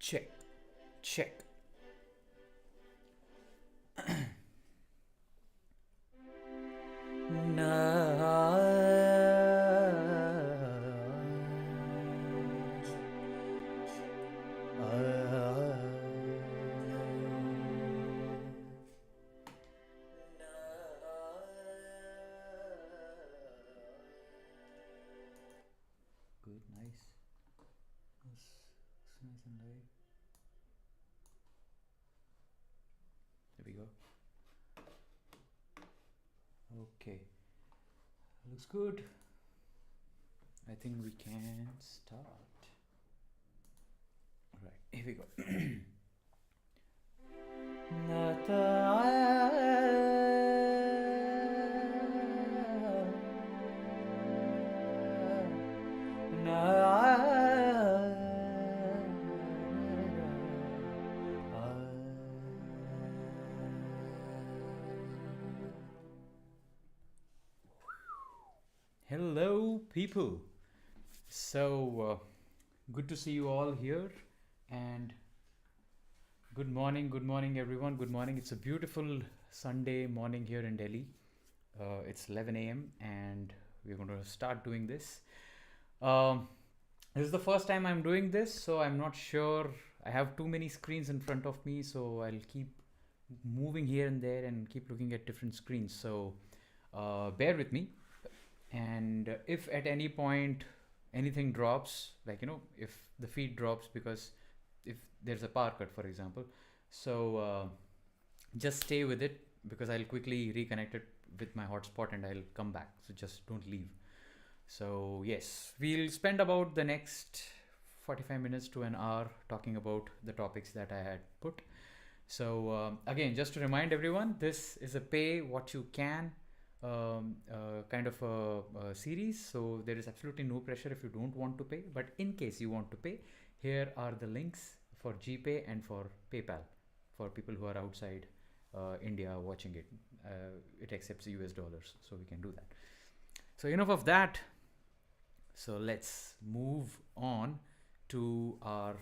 Check, check. Good, nice. Looks nice and light. There we go. Okay, looks good. I think we can start. Right, here we go. Hello, people. So good to see you all here, and good morning, everyone. Good morning. It's a beautiful Sunday morning here in Delhi. It's 11 a.m. and we're going to start doing this. This is the first time I'm doing this, so I'm not sure. I have too many screens in front of me, so I'll keep moving here and there and keep looking at different screens. So bear with me. And if at any point anything drops, like, if the feed drops because if there's a power cut, for example, so just stay with it because I'll quickly reconnect it with my hotspot and I'll come back. So just don't leave. So yes, we'll spend about the next 45 minutes to an hour talking about the topics that I had put. So again, just to remind everyone, this is a pay what you can kind of a series, so there is absolutely no pressure if you don't want to pay, but in case you want to pay, here are the links for GPAY and for PayPal for people who are outside India watching it. It accepts US dollars, so we can do that. So enough of that. So let's move on to our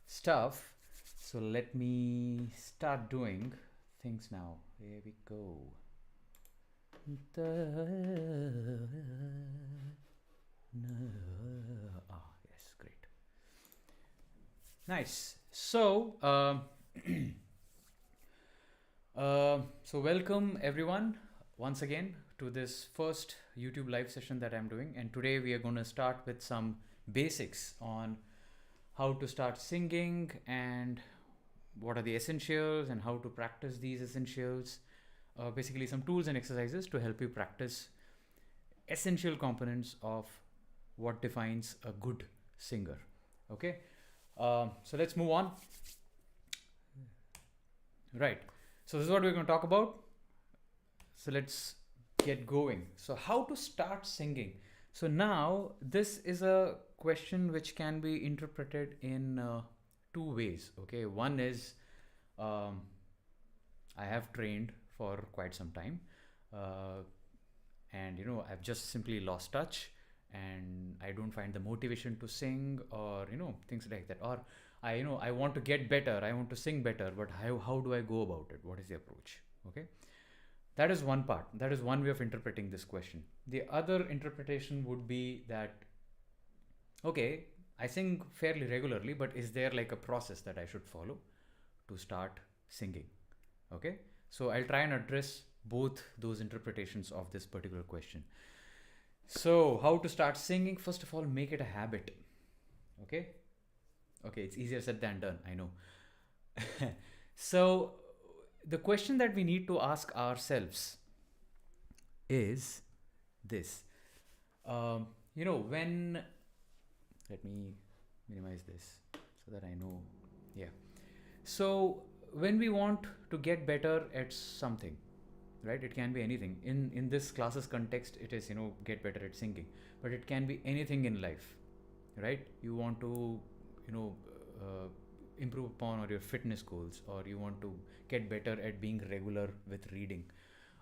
stuff. So let me start doing things now. Here we go. Yes, great. Nice. So so welcome everyone once again to this first YouTube live session that I'm doing, and today we are going to start with some basics on how to start singing and what are the essentials and how to practice these essentials. Basically some tools and exercises to help you practice essential components of what defines a good singer. Okay, so let's move on. Right, so this is what we're going to talk about. So let's get going. So how to start singing? So now this is a question which can be interpreted in two ways. Okay, one is I have trained for quite some time, and I've just simply lost touch and I don't find the motivation to sing, or things like that, or I want to get better, I want to sing better, but how do I go about it? What is the approach? Okay, that is one part, that is one way of interpreting this question. The other interpretation would be that, okay, I sing fairly regularly, but is there like a process that I should follow to start singing? Okay, so I'll try and address both those interpretations of this particular question. So how to start singing? First of all, make it a habit. Okay, it's easier said than done, I know. So the question that we need to ask ourselves is this. When, let me minimize this so that I know. Yeah, so when we want to get better at something, right, it can be anything. In this classes context, it is get better at singing, but it can be anything in life, right? You want to improve upon or your fitness goals, or you want to get better at being regular with reading,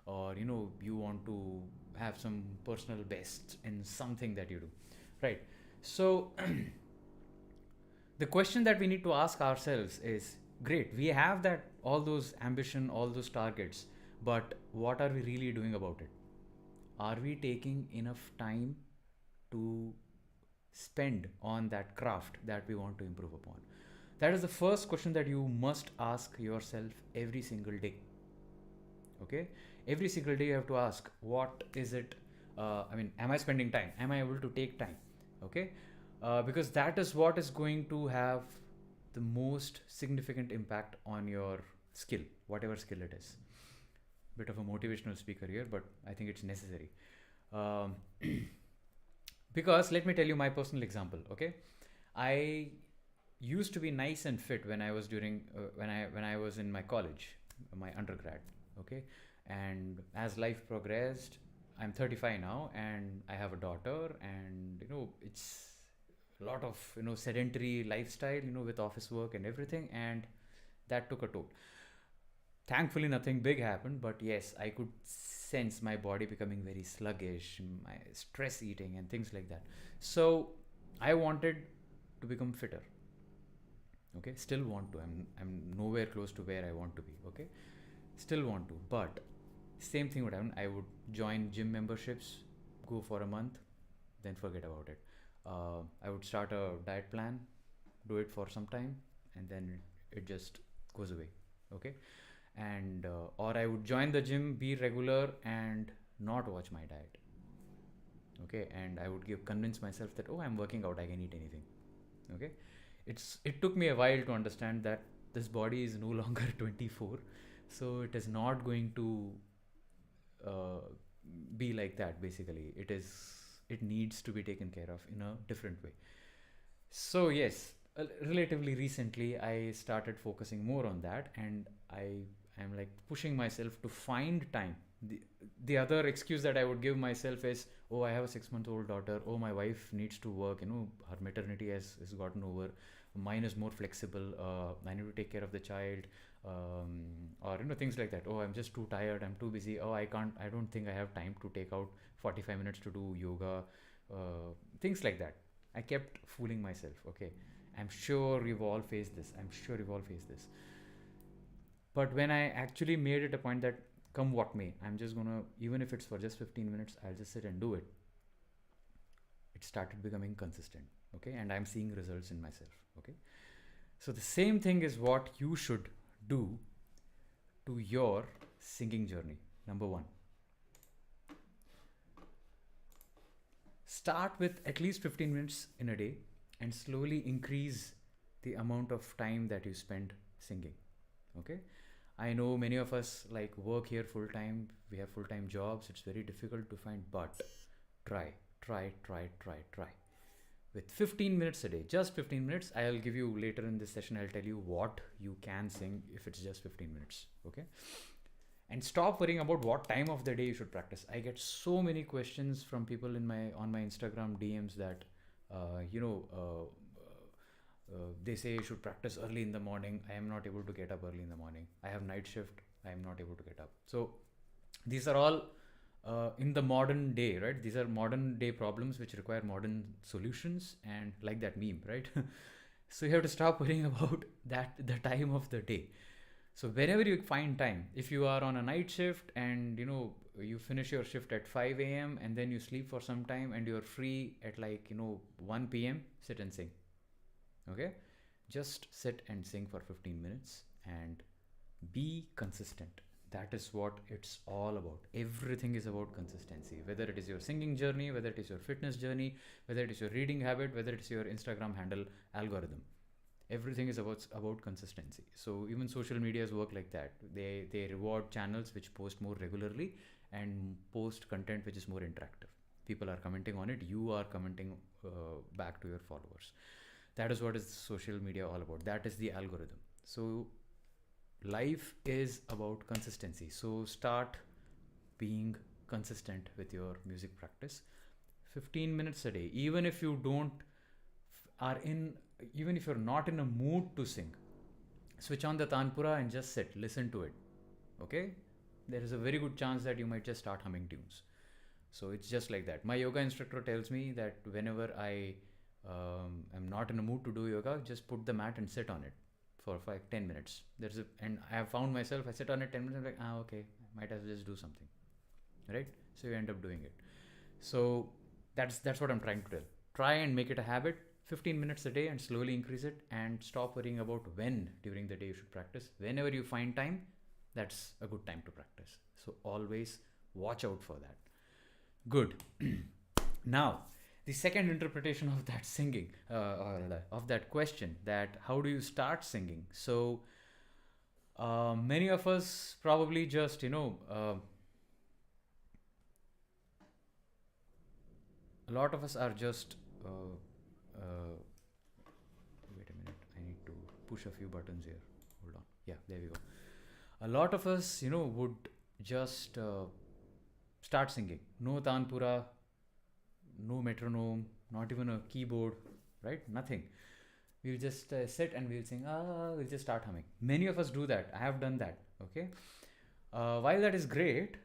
or you want to have some personal best in something that you do, right? So The question that we need to ask ourselves is, great, we have that, all those ambition, all those targets, but what are we really doing about it? Are we taking enough time to spend on that craft that we want to improve upon? That is the first question that you must ask yourself every single day. Okay, every single day you have to ask, what is it, am I spending time, am I able to take time? Okay, because that is what is going to have the most significant impact on your skill, whatever skill it is. Bit of a motivational speaker here, but I think it's necessary. um, because let me tell you my personal example. Okay, I used to be nice and fit when I was during when I was in my college, my undergrad. Okay, and as life progressed, I'm 35 now, and I have a daughter, and it's a lot of sedentary lifestyle, with office work and everything, and that took a toll. Thankfully, nothing big happened, but yes, I could sense my body becoming very sluggish, my stress eating, and things like that. So I wanted to become fitter. Okay, still want to. I'm nowhere close to where I want to be. Okay, still want to, but same thing would happen. I would join gym memberships, go for a month, then forget about it. I would start a diet plan, do it for some time, and then it just goes away. Okay, and or I would join the gym, be regular, and not watch my diet. Okay, and I would convince myself that, oh, I'm working out, I can eat anything. Okay, it took me a while to understand that this body is no longer 24, so it is not going to uh, be like that. Basically, it needs to be taken care of in a different way. So yes, relatively recently I started focusing more on that, and I am like pushing myself to find time. The other excuse that I would give myself is, oh, I have a 6-month-old daughter, oh, my wife needs to work, her maternity has gotten over, mine is more flexible, I need to take care of the child, or things like that. Oh, I'm just too tired, I'm too busy, oh, I don't think I have time to take out 45 minutes to do yoga, things like that. I kept fooling myself. Okay, I'm sure you've all faced this, but when I actually made it a point that, come what may, I'm just gonna, even if it's for just 15 minutes, I'll just sit and do it, it started becoming consistent. Okay, and I'm seeing results in myself. Okay, so the same thing is what you should do to your singing journey. Number one, start with at least 15 minutes in a day and slowly increase the amount of time that you spend singing. Okay, I know many of us like work here full time, we have full time jobs, it's very difficult to find, but try. With 15 minutes a day, just 15 minutes, I'll give you later in this session, I'll tell you what you can sing if it's just 15 minutes. Okay, and stop worrying about what time of the day you should practice. I get so many questions from people on my Instagram DMs that they say you should practice early in the morning. I am not able to get up early in the morning. I have night shift, I am not able to get up. So these are all in the modern day, right? These are modern day problems which require modern solutions, and like that meme, right? So you have to stop worrying about that, the time of the day. So whenever you find time, if you are on a night shift and you finish your shift at 5 a.m. and then you sleep for some time and you're free at 1 p.m., sit and sing. Okay, just sit and sing for 15 minutes and be consistent. That is what it's all about. Everything is about consistency, whether it is your singing journey, whether it is your fitness journey, whether it is your reading habit, whether it is your Instagram handle algorithm. Everything is about consistency. So even social medias work like that. They reward channels which post more regularly and post content which is more interactive. People are commenting on it, you are commenting back to your followers. That is what is social media all about. That is the algorithm. So life is about consistency. So start being consistent with your music practice. 15 minutes a day. Even if you don't are in even if you're not in a mood to sing, switch on the tanpura and just sit, listen to it. Okay, there is a very good chance that you might just start humming tunes. So it's just like that. My yoga instructor tells me that whenever I I'm not in a mood to do yoga, just put the mat and sit on it for 5-10 minutes. And I have found myself, I sit on it 10 minutes, I'm like, okay, might as well just do something, right? So you end up doing it. So that's what I'm trying to tell. Try and make it a habit, 15 minutes a day, and slowly increase it, and stop worrying about when during the day you should practice. Whenever you find time, that's a good time to practice. So always watch out for that. Good. Now, the second interpretation of that singing, of that question, that how do you start singing? So many of us probably just, a lot of us are just, wait a minute, I need to push a few buttons here. Hold on. Yeah, there we go. A lot of us, would just start singing. No tanpura, no metronome, not even a keyboard, right? Nothing. We'll just sit and we'll sing, we'll just start humming. Many of us do that. I have done that, okay? While that is great,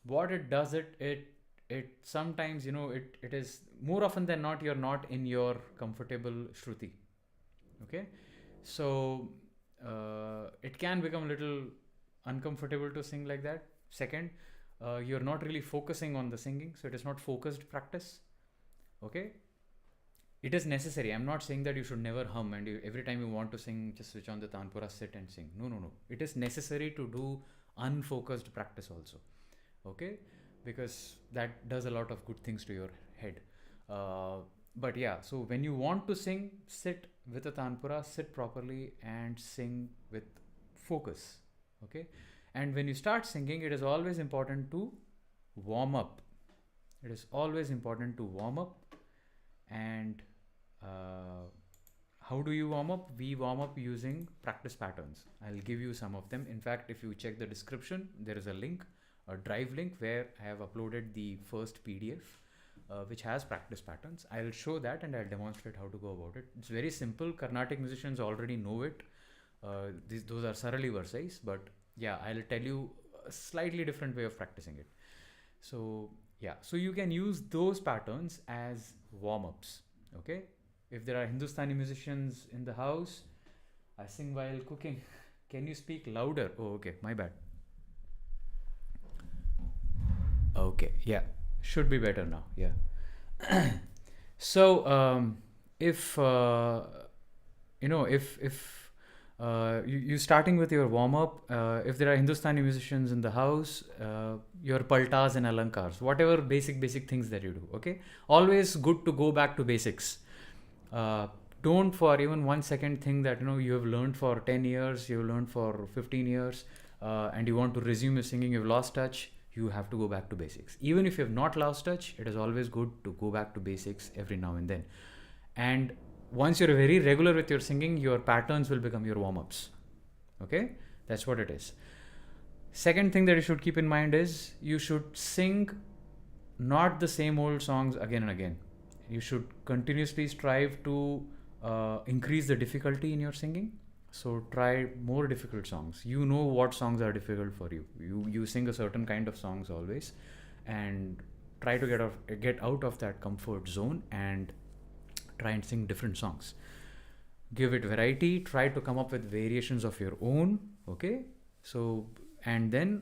what it does, it sometimes, it is more often than not, you're not in your comfortable shruti, okay? So it can become a little uncomfortable to sing like that. Second, you're not really focusing on the singing, so it is not focused practice, okay? It is necessary. I'm not saying that you should never hum and every time you want to sing, just switch on the tanpura, sit and sing. No. It is necessary to do unfocused practice also, okay? Because that does a lot of good things to your head. But yeah, so when you want to sing, sit with a tanpura, sit properly and sing with focus, okay? And when you start singing, it is always important to warm up. It is always important to warm up. And how do you warm up? We warm up using practice patterns. I'll give you some of them. In fact, if you check the description, there is a link, a drive link, where I have uploaded the first PDF, which has practice patterns. I'll show that and I'll demonstrate how to go about it. It's very simple. Carnatic musicians already know it. Those are Sarali Varsais, but yeah, I'll tell you a slightly different way of practicing it. So yeah, so you can use those patterns as warm-ups, okay? If there are Hindustani musicians in the house, I sing while cooking. Can you speak louder? Oh, okay, my bad. Okay, yeah, should be better now, yeah. So if you starting with your warm-up, if there are Hindustani musicians in the house, your paltas and alankars, whatever basic things that you do, okay? Always good to go back to basics. Don't for even 1 second think that you have learned for 10 years, you've learned for 15 years, and you want to resume your singing, you've lost touch. You have to go back to basics. Even if you have not lost touch, it is always good to go back to basics every now and then. And once you're very regular with your singing, your patterns will become your warm-ups. Okay? That's what it is. Second thing that you should keep in mind is you should sing not the same old songs again and again. You should continuously strive to increase the difficulty in your singing. So try more difficult songs. You know what songs are difficult for you. You sing a certain kind of songs always, and try to get out of that comfort zone and try and sing different songs. Give it variety. Try to come up with variations of your own. Okay. So and then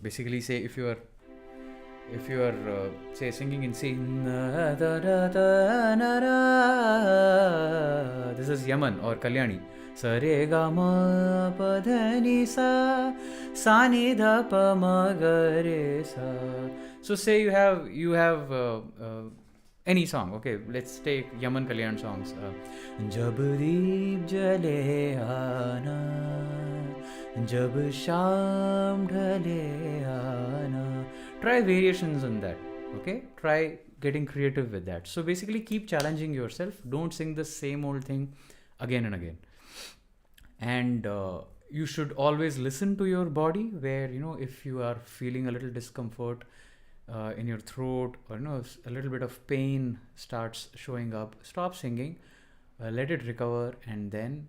basically say if you are say singing in C, this is Yaman or Kalyani. Sa re ga ma pa dha ni sa sa ni dha pa ma ga re sa. So say you have any song. Okay, let's take Yaman Kalyan songs. Jab deep jale aana, jab sham dhale aana. Try variations on that. Okay, try getting creative with that. So basically keep challenging yourself. Don't sing the same old thing again and again. And you should always listen to your body, where if you are feeling a little discomfort in your throat, or a little bit of pain starts showing up, stop singing, let it recover, and then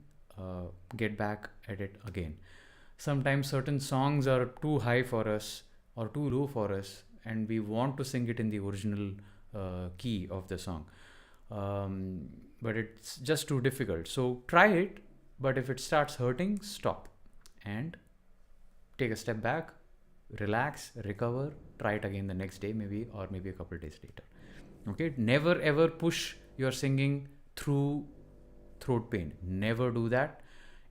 get back at it again. Sometimes certain songs are too high for us or too low for us, and we want to sing it in the original key of the song. but it's just too difficult. So try it, but if it starts hurting, stop and take a step back, relax, recover, try it again the next day, maybe, or maybe a couple of days later. Okay, never ever push your singing through throat pain. Never do that.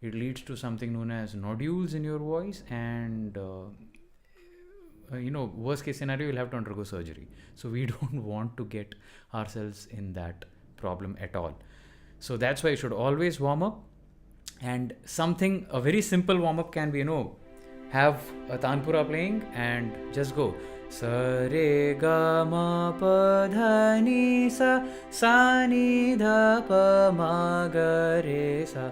It leads to something known as nodules in your voice, and worst case scenario, you'll have to undergo surgery. So we don't want to get ourselves in that problem at all. So that's why you should always warm up. And a very simple warm up can be, have a tanpura playing and just go sa re ga ma pa dha ni sa ni dha pa ma ga re sa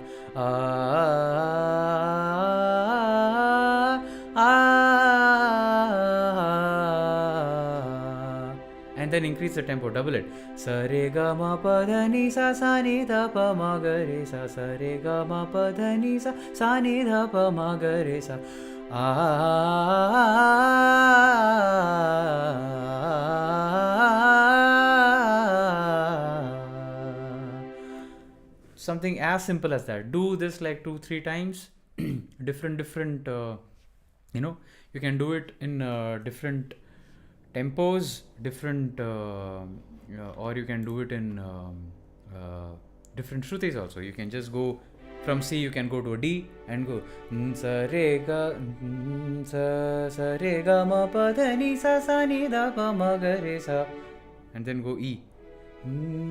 and then increase the tempo, double it. Sa re ga ma pa dha ni sa ni dha pa ma ga re sa re ga ma pa dha ni sa ni dha pa ma ga re sa something as simple as that. Do this like 2-3 times. different you can do it in different tempos, different or you can do it in different shrutis also. You can just go from C, you can go to a D and go sa re ga ma pa dha ni sa ni dha pa ma ga re sa, and then go E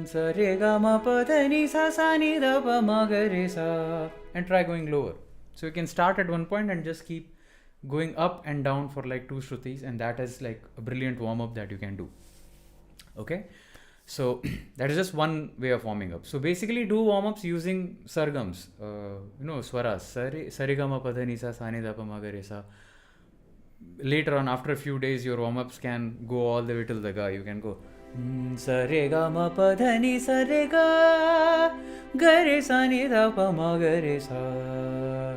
sa re ga ma pa dha ni sa ni dha pa ma ga re sa, and try going lower. So you can start at one point and just keep going up and down for like 2 shrutis, and that is like a brilliant warm up that you can do. Okay, so that is just one way of warming up. So basically do warm ups using sargams, swaras, sarigama pa dha ni sa ni dha pa ma ga re sa. Later on, after a few days, your warm ups can go all the way till the ga. You can go sa re ga ma pa dha ni sa re ga re sa ni dha pa ma ga re sa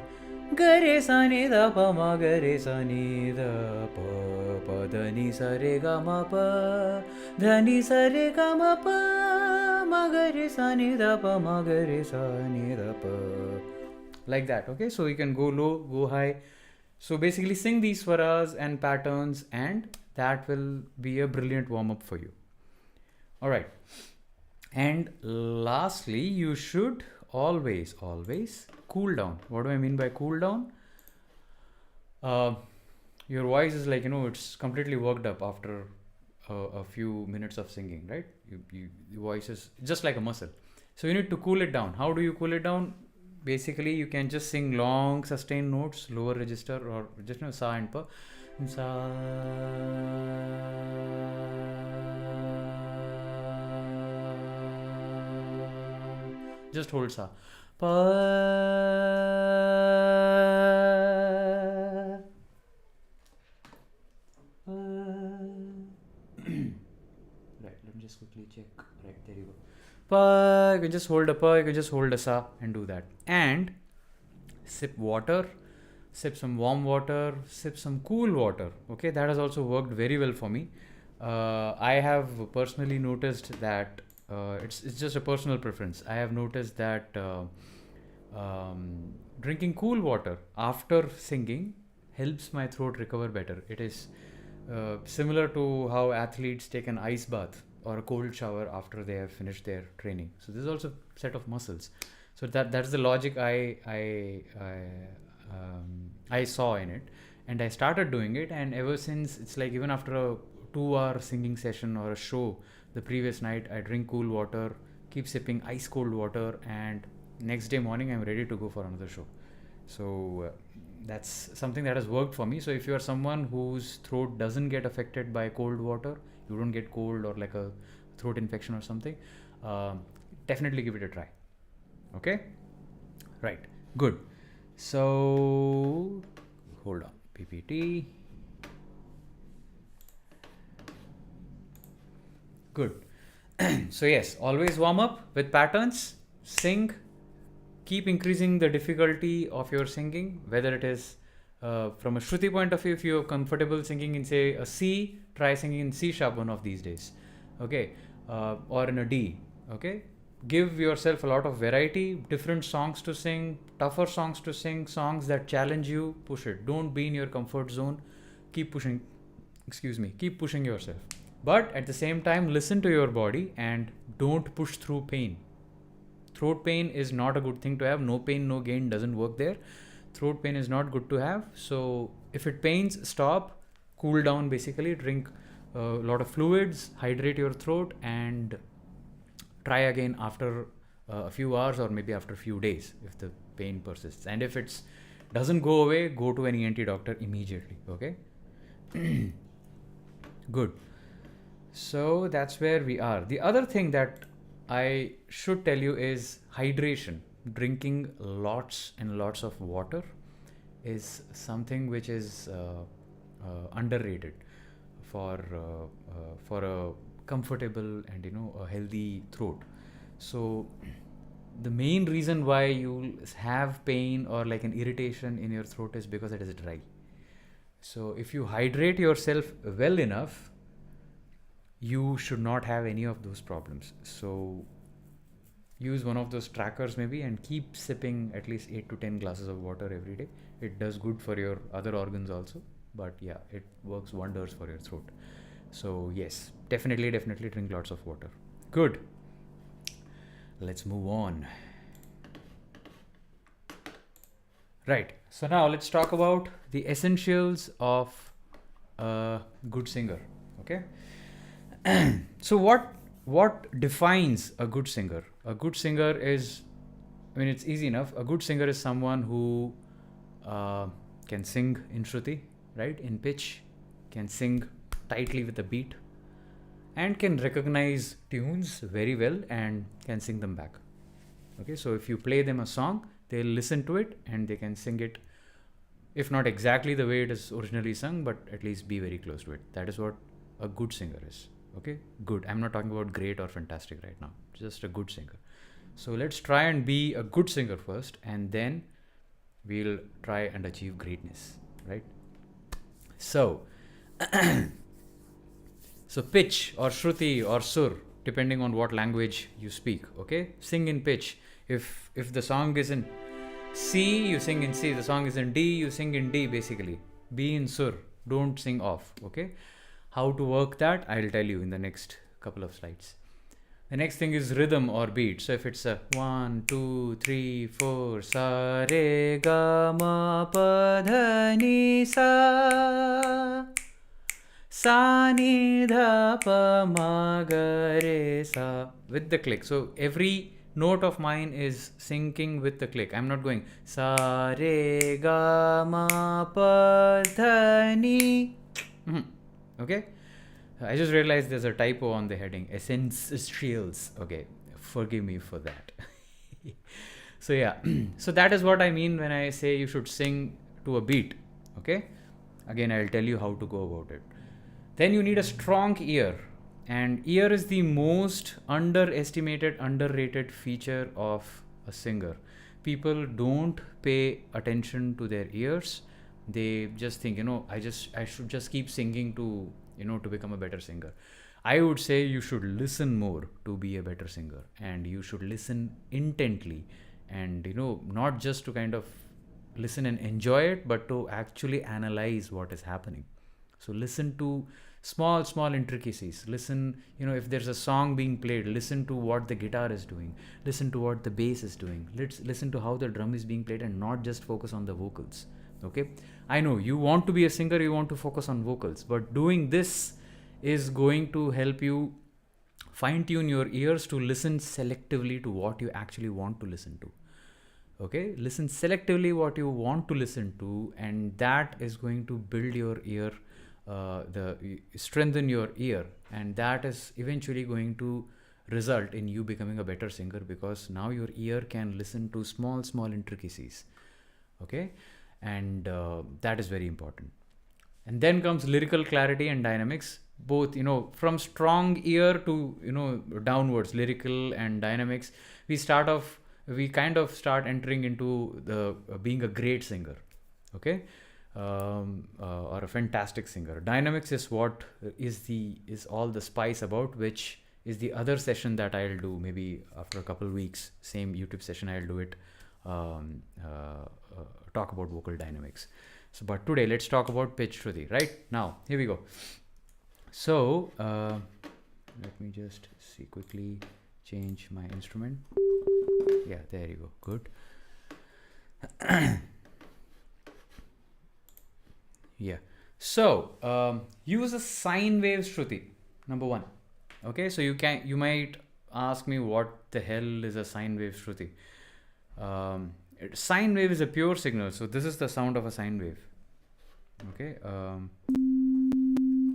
ga re sa ni dha pa ma ga re sa ni dha pa dha ni sa re ga ma pa dha ni sa re ga ma pa ma ga re sa ni dha pa ma ga re sa ni dha pa, like that. Okay, so you can go low, go high. So basically sing these swaras and patterns, and that will be a brilliant warm up for you. All right, and lastly, you should always cool down. What do I mean by cool down? Your voice is like, it's completely worked up after a few minutes of singing, right? Your voice is just like a muscle. So you need to cool it down. How do you cool it down? Basically, you can just sing long sustained notes, lower register, or just sa and pa. Sa. Just hold sa. Pa. Right, let me just quickly check. Right, there you go. Pa, you can just hold a pa, you can just hold a sa and do that. And sip water, sip some warm water, sip some cool water. Okay, that has also worked very well for me. I have personally noticed that it's just a personal preference. I have noticed that drinking cool water after singing helps my throat recover better. It is similar to how athletes take an ice bath or a cold shower after they have finished their training. So this is also a set of muscles. So that's the logic I saw in it, and I started doing it, and ever since, it's like even after a 2-hour singing session or a show the previous night, I drink cool water, keep sipping ice cold water, and next day morning I'm ready to go for another show. So that's something that has worked for me. So if you are someone whose throat doesn't get affected by cold water, you don't get cold or like a throat infection or something, definitely give it a try. Okay, right, good. So hold on, PPT. Good. So yes, always warm up with patterns, sing, keep increasing the difficulty of your singing, whether it is from a shruti point of view. If you're comfortable singing in, say, a C, try singing in C sharp one of these days. Okay, or in a D, Okay, give yourself a lot of variety, different songs to sing, tougher songs to sing, songs that challenge you. Push it. Don't be in your comfort zone. Keep pushing. Excuse me. Keep pushing yourself. But at the same time, listen to your body and don't push through pain. Throat pain is not a good thing to have. No pain, no gain doesn't work there. Throat pain is not good to have. So if it pains, stop, cool down basically, drink a lot of fluids, hydrate your throat, and try again after a few hours or maybe after a few days if the pain persists. And if it doesn't go away, go to an ENT doctor immediately. Okay. Good. So that's where we are. The other thing that I should tell you is hydration. Drinking lots and lots of water is something which is underrated for a comfortable and a healthy throat. So the main reason why you have pain or like an irritation in your throat is because it is dry. So if you hydrate yourself well enough, you should not have any of those problems. So use one of those trackers maybe and keep sipping at least 8 to 10 glasses of water every day. It does good for your other organs also, but yeah, it works wonders for your throat. So yes, definitely drink lots of water. Good. Let's move on. Right. So now let's talk about the essentials of a good singer. Okay. So what defines a good singer? A good singer is, it's easy enough. A good singer is someone who can sing in shruti, right, in pitch, can sing tightly with the beat, and can recognize tunes very well and can sing them back. Okay, so if you play them a song, they'll listen to it and they can sing it, if not exactly the way it is originally sung, but at least be very close to it. That is what a good singer is. Okay, good. I'm not talking about great or fantastic right now, just a good singer. So let's try and be a good singer first, and then we'll try and achieve greatness, right? So, so pitch or shruti or sur, depending on what language you speak, okay? Sing in pitch. If the song is in C, you sing in C. The song is in D, you sing in D basically. Be in sur. Don't sing off, okay? How to work that, I'll tell you in the next couple of slides. The next thing is rhythm or beat. So if it's a 1, 2, 3, 4, sa, re, ga, ma, pa, dha, ni, sa, sa, ni, dha, pa, ma, ga, re, sa, with the click. So every note of mine is syncing with the click. I'm not going sa, re, ga, ma, pa, dha, ni. Okay, I just realized there's a typo on the heading, essentials. Okay, forgive me for that. So yeah, so that is what I mean when I say you should sing to a beat. Okay, again I'll tell you how to go about it. Then you need a strong ear, and ear is the most underestimated, underrated feature of a singer. People don't pay attention to their ears. They just think, I should just keep singing to become a better singer. I would say you should listen more to be a better singer, and you should listen intently, and not just to kind of listen and enjoy it, but to actually analyze what is happening. So listen to small intricacies. Listen, if there's a song being played, listen to what the guitar is doing, listen to what the bass is doing, let's listen to how the drum is being played, and not just focus on the vocals. Okay, I know you want to be a singer, you want to focus on vocals, but doing this is going to help you fine tune your ears to listen selectively to what you actually want to listen to. Okay, listen selectively what you want to listen to, and that is going to build your ear, strengthen your ear, and that is eventually going to result in you becoming a better singer, because now your ear can listen to small intricacies. Okay, and that is very important. And then comes lyrical clarity and dynamics, both from strong ear to downwards, lyrical and dynamics. We kind of start entering into the being a great singer, okay, or a fantastic singer. Dynamics is what is all the spice about which is the other session that I'll do. Maybe after a couple weeks, same YouTube session, I'll do it. Talk about vocal dynamics. So, but today let's talk about pitch shruti. Right now, here we go. So let me just see quickly, change my instrument. Yeah, there you go. Good. Yeah. So use a sine wave shruti. Number one. Okay. So you might ask me what the hell is a sine wave shruti. Sine wave is a pure signal. So this is the sound of a sine wave. Okay.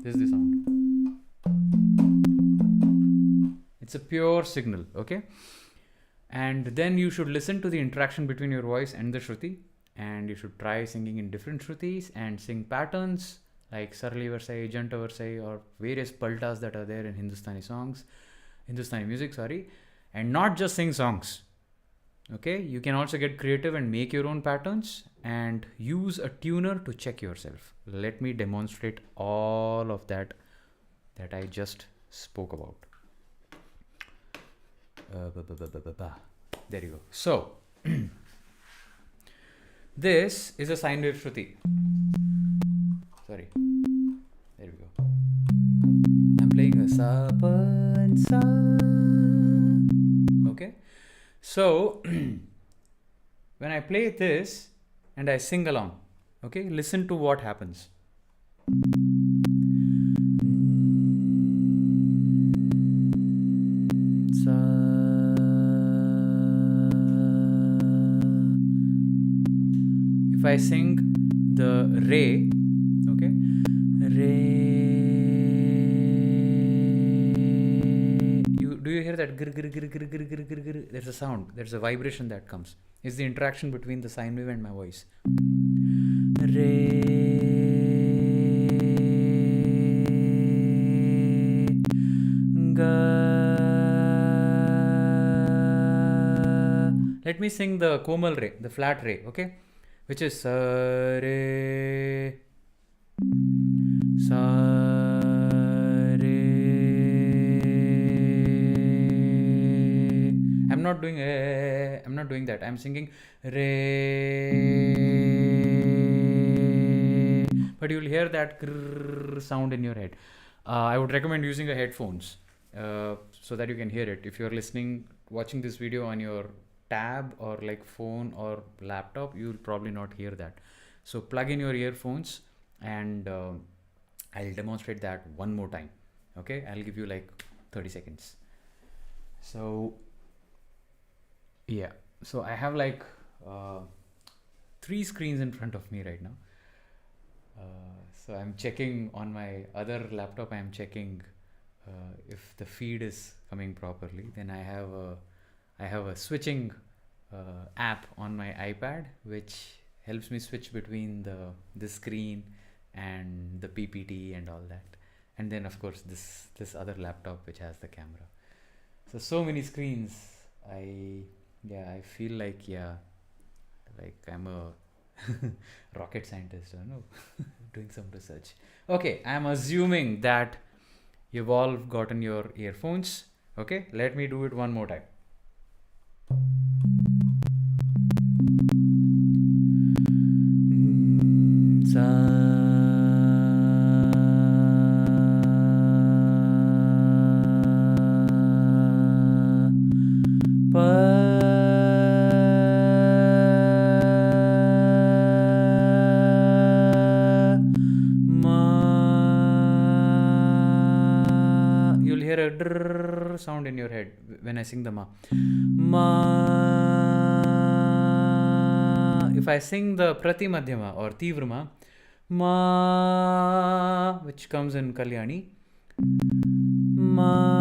This is the sound. It's a pure signal. Okay. And then you should listen to the interaction between your voice and the shruti, and you should try singing in different shrutis and sing patterns like Sarli Varsai, Janta Varsai, or various paltas that are there in Hindustani music, and not just sing songs. Okay, you can also get creative and make your own patterns and use a tuner to check yourself. Let me demonstrate all of that I just spoke about. There you go. So this is a sine wave shruti. Sorry. There we go. I'm playing a sa pa and sa. Okay. So when I play this and I sing along, okay, listen to what happens. If I sing the re, okay, re, do you hear that? There's a sound, there's a vibration that comes. It's the interaction between the sine wave and my voice. Re, ga. Let me sing the komal re, the flat re, okay? Which is sa re, sa re. I'm not doing that. I'm singing re, but you'll hear that grrr sound in your head. I would recommend using a headphones so that you can hear it. If you're watching this video on your tab or like phone or laptop, you'll probably not hear that. So plug in your earphones and I'll demonstrate that one more time. Okay, I'll give you like 30 seconds. So yeah, so I have like 3 screens in front of me right now. So I'm checking on my other laptop, I'm checking if the feed is coming properly. Then I have a switching app on my iPad which helps me switch between the screen and the PPT and all that. And then of course this other laptop which has the camera. So many screens. I feel like I'm a rocket scientist, or no, doing some research. Okay, I'm assuming that you've all gotten your earphones. Okay, let me do it one more time. You'll hear a drrrr sound in your head when I sing the ma. If I sing the prati madhyama or tivrama, ma, which comes in Kalyani, ma,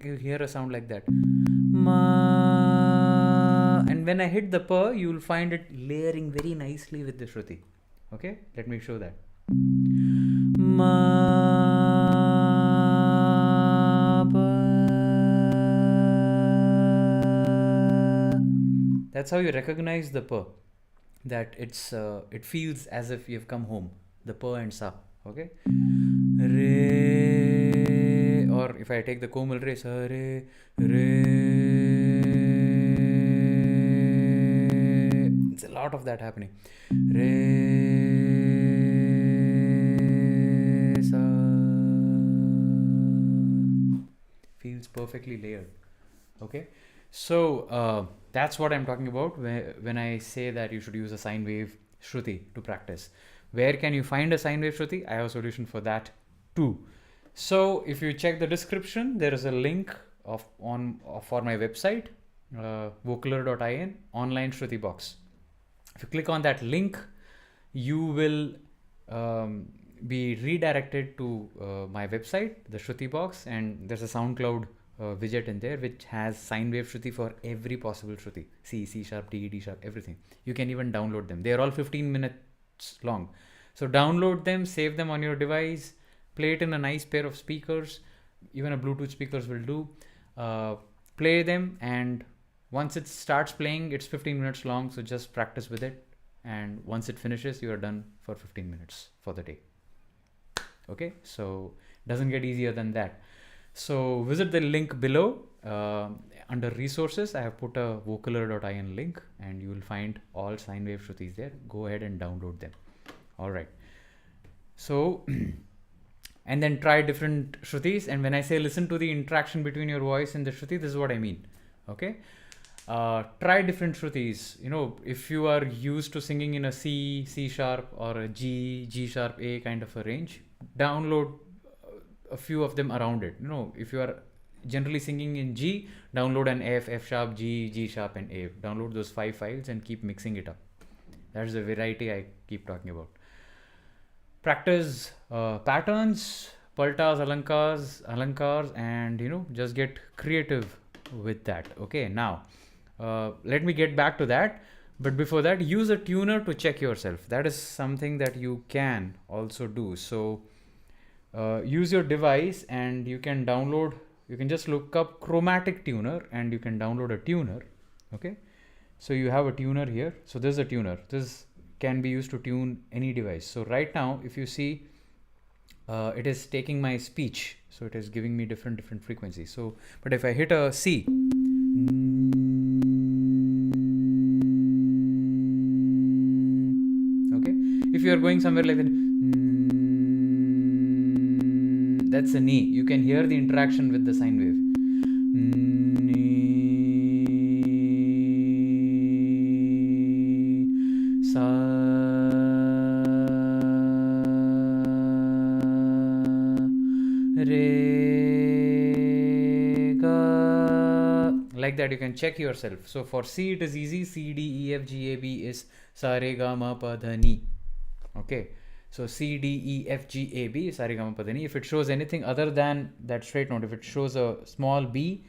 you hear a sound like that, ma, and when I hit the pa, you will find it layering very nicely with the shruti. Okay, let me show that. Ma, pa. That's how you recognize the pa. that it feels as if you've come home. The pa and sa. Okay. Re, or if I take the komal re, sa re, re. It's a lot of that happening. Re, sa. Feels perfectly layered. Okay. So that's what I'm talking about when I say that you should use a sine wave shruti to practice. Where can you find a sine wave shruti? I have a solution for that too. So if you check the description, there is a link for my website, vocaler.in, online shruti box. If you click on that link, you will be redirected to my website, the shruti box, and there's a SoundCloud widget in there which has sine wave shruti for every possible shruti. C, C sharp, D, D sharp, everything. You can even download them. They are all 15 minutes long. So download them, save them on your device, play it in a nice pair of speakers. Even a Bluetooth speakers will do. Play them, and once it starts playing, it's 15 minutes long. So just practice with it. And once it finishes, you are done for 15 minutes for the day. Okay, so doesn't get easier than that. So visit the link below. Under resources, I have put a vocaler.in link, and you will find all sine wave shrutis there. Go ahead and download them. All right. So, and then try different shrutis. And when I say listen to the interaction between your voice and the shruti, this is what I mean. Okay. Try different shrutis. You know, if you are used to singing in a C, C sharp, or a G, G sharp, A kind of a range, download a few of them around it. You know, if you are generally singing in G, download an F, F sharp, G, G sharp, and A. Download those 5 files and keep mixing it up. That's the variety I keep talking about. Practice patterns, paltas, alankars, and just get creative with that. Okay, now let me get back to that. But before that, use a tuner to check yourself. That is something that you can also do. So use your device, and you can just look up chromatic tuner, and you can download a tuner. Okay, so you have a tuner here. So this is a tuner. This can be used to tune any device. So right now, if you see, it is taking my speech. So it is giving me different frequencies. So, but if I hit a C, okay, if you are going somewhere like that, that's a knee. You can hear the interaction with the sine wave. Like that, you can check yourself. So for C, it is easy. C, D, E, F, G, A, B is sa, re, ga, ma, pa, dha, ni. Okay. So C, D, E, F, G, A, B, sa, re, ga, ma, pa, dha, ni. If it shows anything other than that straight note, if it shows a small B,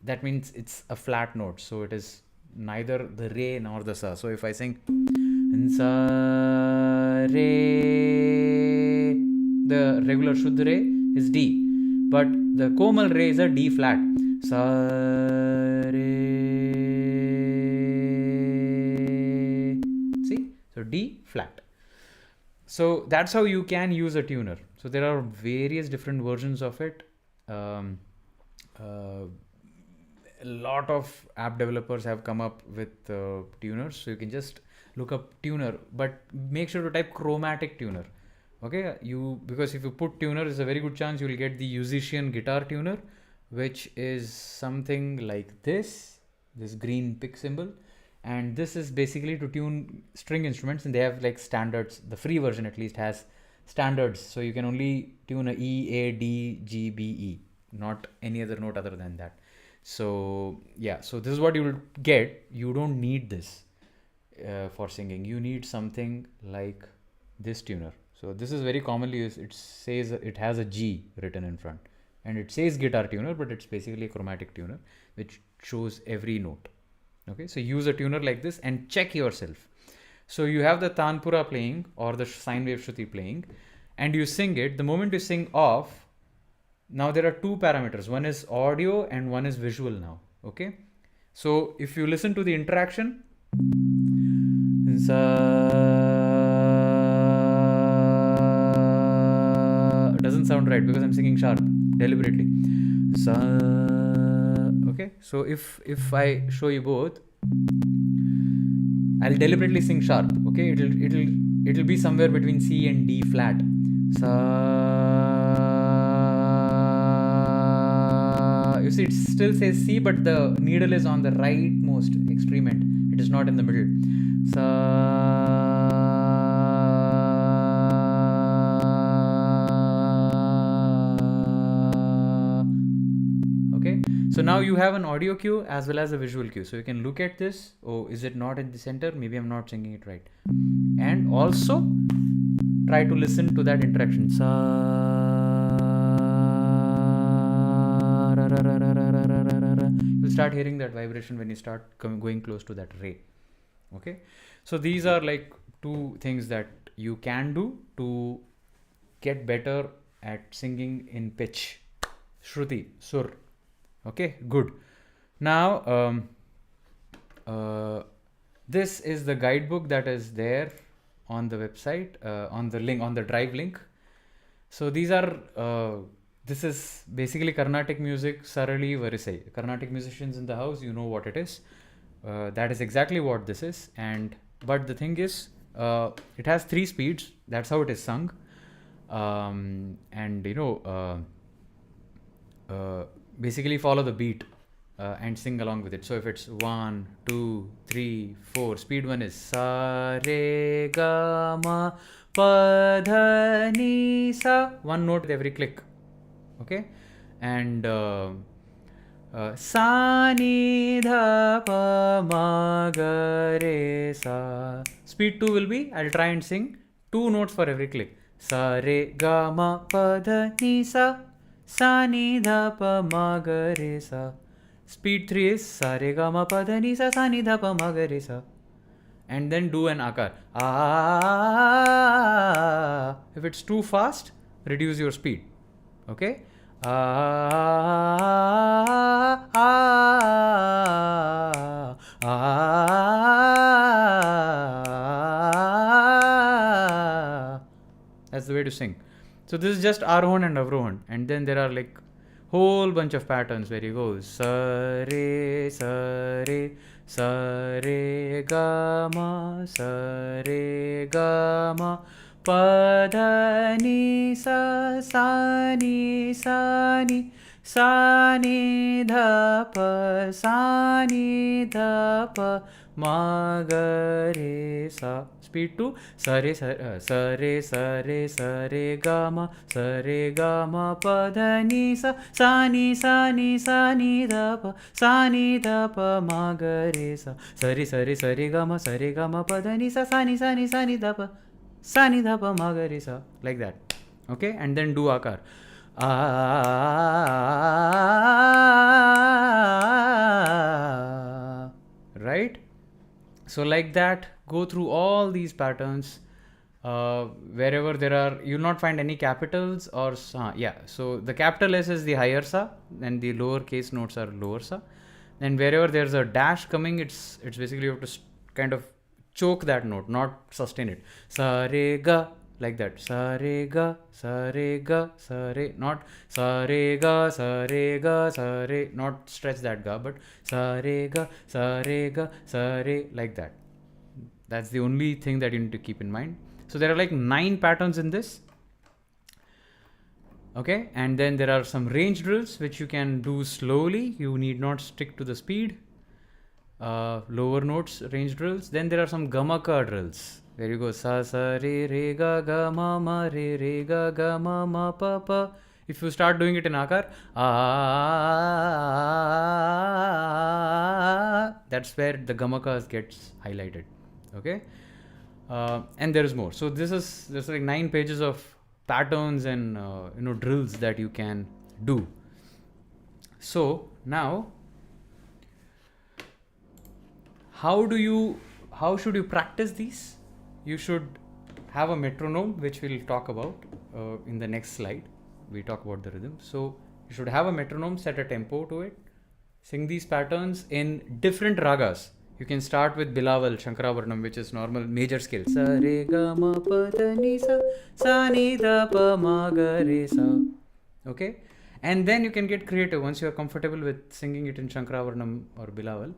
that means it's a flat note. So it is neither the re nor the sa. So if I sing sa, re, the regular shuddha re is D. But the komal re is a D flat. Sa, re. See? So D flat. So that's how you can use a tuner. So there are various different versions of it. A lot of app developers have come up with tuners. So you can just look up tuner, but make sure to type chromatic tuner. Okay, because if you put tuner, there's a very good chance you will get the musician guitar tuner, which is something like this green pick symbol. And this is basically to tune string instruments, and they have like standards. The free version at least has standards. So you can only tune a E, A, D, G, B, E, not any other note other than that. So yeah, so this is what you will get. You don't need this for singing. You need something like this tuner. So this is very commonly used. It says it has a G written in front, and it says guitar tuner, but it's basically a chromatic tuner which shows every note. Okay, so use a tuner like this and check yourself. So you have the tanpura playing or the sine wave shruti playing, and you sing it. The moment you sing off, now there are two parameters. One is audio and one is visual now. Okay, so if you listen to the interaction, Sa. Doesn't sound right because I'm singing sharp deliberately. Sa. Okay, so if I show you both, I'll deliberately sing sharp. Okay, it'll be somewhere between C and D flat. Sa. You see, it still says C, but the needle is on the rightmost extreme end. It is not in the middle. Sa. Okay, so now you have an audio cue as well as a visual cue. So you can look at this. Oh, is it not in the center? Maybe I'm not singing it right. And also try to listen to that interaction. Sa. You'll start hearing that vibration when you start going close to that re. Okay, so these are like two things that you can do to get better at singing in pitch. Shruti, sur. Okay, good. Now this is the guidebook that is there on the website, on the link, on the drive link. So these are this is basically Carnatic music, Sarali Varisai. Carnatic musicians in the house, you know what it is. That is exactly what this is. But the thing is, it has 3 speeds. That's how it is sung. And you know, basically follow the beat and sing along with it. So if it's 1, 2, 3, 4, speed 1 is sa re ga ma pa dha ni sa. 1 note with every click. Okay, and sa ni dha pa ma ga re sa. Speed 2 will be, I'll try and sing 2 notes for every click. Sa re ga ma pa dha ni sa. Sa ni dha pa ma ga re sa. Speed 3 is sa re ga ma pa dha ni sa, sa ni dha pa ma ga re sa. And then do an akar. Ah. If it's too fast, reduce your speed. Okay. That's the way to sing. So this is just Arohan and Avrohan, and then there are like whole bunch of patterns where you go sa re sa re sa re ga ma sa re ga ma pa dha ni sa sa ni sa ni sa ni dha pa ma ga re sa. Speed 2 sa re sa re sa re sa re ga ma pa dha ni sa sa ni dha pa ma ga re sa. Sa re ga ma pa dha ni sa ni dha pa ma ga re sa. Like that. Okay, and then do akar. Right? So like that, go through all these patterns. Wherever there are, you'll not find any capitals or sa. Yeah, so the capital S is the higher sa, and the lower case notes are lower sa. And wherever there's a dash coming, it's basically you have to kind of choke that note, not sustain it. Sa re ga, like that. Sa re ga, sa re ga, sa re, not sa re ga, sa re ga, sa re, not stretch that ga, but sa re ga, sa re ga, sa re, like that. That's the only thing that you need to keep in mind. So there are like 9 patterns in this. Okay, and then there are some range drills which you can do slowly. You need not stick to the speed. Lower notes range drills. Then there are some gamaka drills where you go sa sa re ga ga ma re ga ma pa pa. If you start doing it in akar, that's where the gamakas gets highlighted. Okay, and there is more. So there's like 9 pages of patterns and drills that you can do. So now, how should you practice these? You should have a metronome, which we'll talk about in the next slide. We talk about the rhythm. So you should have a metronome, set a tempo to it, sing these patterns in different ragas. You can start with Bilawal, Shankaravarnam, which is normal major scale. Sa re ga ma pa da ni sa ni da pa ma ga re sa. Okay? And then you can get creative. Once you are comfortable with singing it in Shankaravarnam or Bilawal,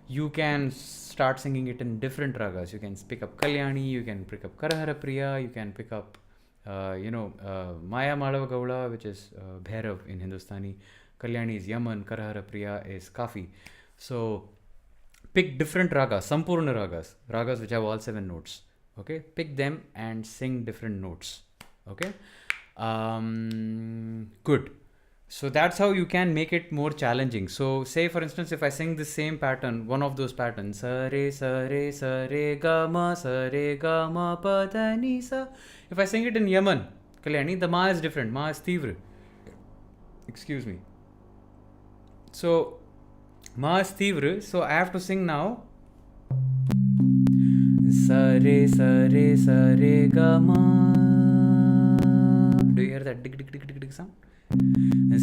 you can start singing it in different ragas. You can pick up Kalyani, you can pick up Karahara Priya, you can pick up, Maya Madhava Gaula, which is Bhairav in Hindustani. Kalyani is Yaman, Karahara Priya is Kafi. So pick different ragas, Sampurna ragas which have all 7 notes. Okay, pick them and sing different notes. Okay, good. So that's how you can make it more challenging. So say for instance, if I sing the same pattern, one of those patterns, sa re ga ma pa da ni sa. If I sing it in Yaman, Kalyani, the ma is different. Ma is tivra. Excuse me. So ma is tivra. So I have to sing now. Sa re ga ma. Do you hear that dig dig dig dig dig sound?